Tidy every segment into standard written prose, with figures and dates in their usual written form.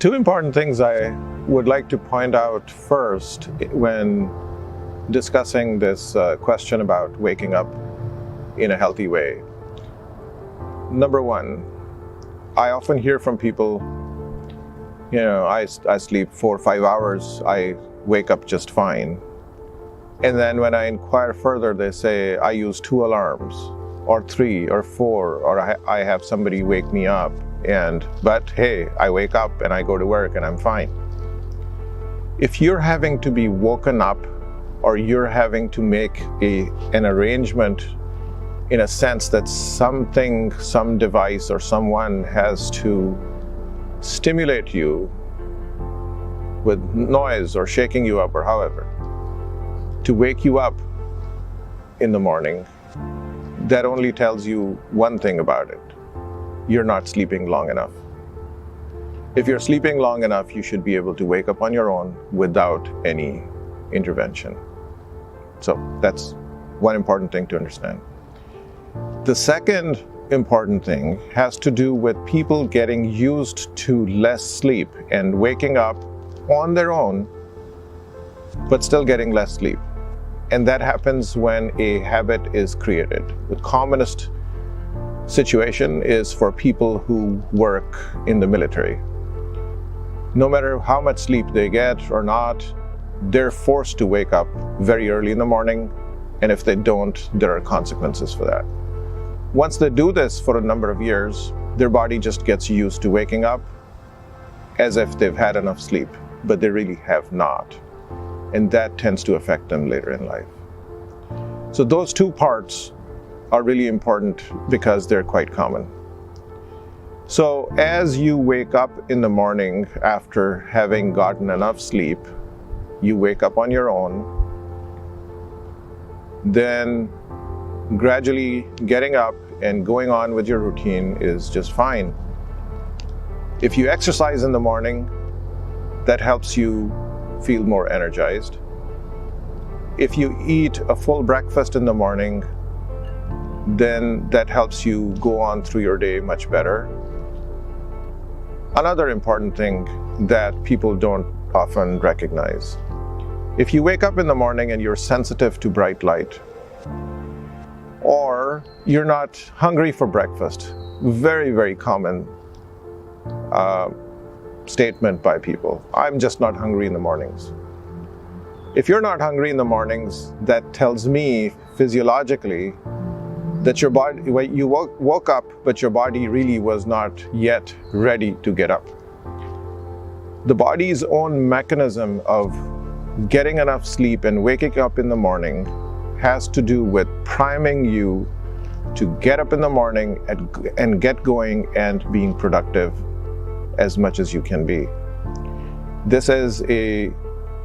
Two important things I would like to point out first when discussing this question about waking up in a healthy way. Number one, I often hear from people, I sleep 4 or 5 hours, I wake up just fine. And then when I inquire further, they say, I use 2 alarms, or 3 or 4, or I have somebody wake me up. But hey, I wake up and I go to work and I'm fine. If you're having to be woken up, or you're having to make an arrangement in a sense that something, some device or someone has to stimulate you with noise or shaking you up or however, to wake you up in the morning, that only tells you one thing about it. You're not sleeping long enough. If you're sleeping long enough, you should be able to wake up on your own without any intervention. So that's one important thing to understand. The second important thing has to do with people getting used to less sleep and waking up on their own, but still getting less sleep. And that happens when a habit is created. The commonest situation is for people who work in the military. No matter how much sleep they get or not, they're forced to wake up very early in the morning, and if they don't, there are consequences for that. Once they do this for a number of years, their body just gets used to waking up as if they've had enough sleep, but they really have not. And that tends to affect them later in life. So those two parts are really important because they're quite common. So as you wake up in the morning after having gotten enough sleep, you wake up on your own, then gradually getting up and going on with your routine is just fine. If you exercise in the morning, that helps you feel more energized. If you eat a full breakfast in the morning, then that helps you go on through your day much better. Another important thing that people don't often recognize. If you wake up in the morning and you're sensitive to bright light, or you're not hungry for breakfast, very, very common statement by people, I'm just not hungry in the mornings. If you're not hungry in the mornings, that tells me physiologically that your body, you woke up, but your body really was not yet ready to get up. The body's own mechanism of getting enough sleep and waking up in the morning has to do with priming you to get up in the morning and get going and being productive as much as you can be. This is a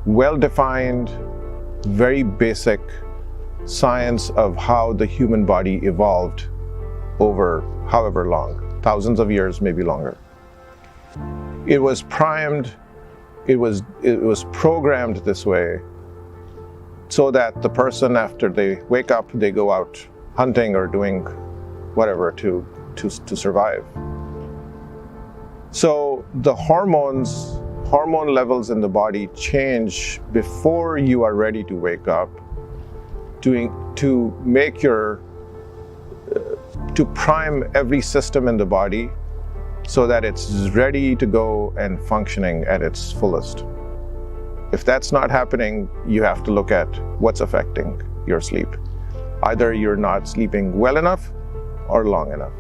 well-defined, very basic science of how the human body evolved over however long, thousands of years, maybe longer. It was primed, it was programmed this way so that the person, after they wake up, they go out hunting or doing whatever to survive. So the hormone levels in the body change before you are ready to wake up, to prime every system in the body so that it's ready to go and functioning at its fullest. If that's not happening, you have to look at what's affecting your sleep. Either you're not sleeping well enough or long enough.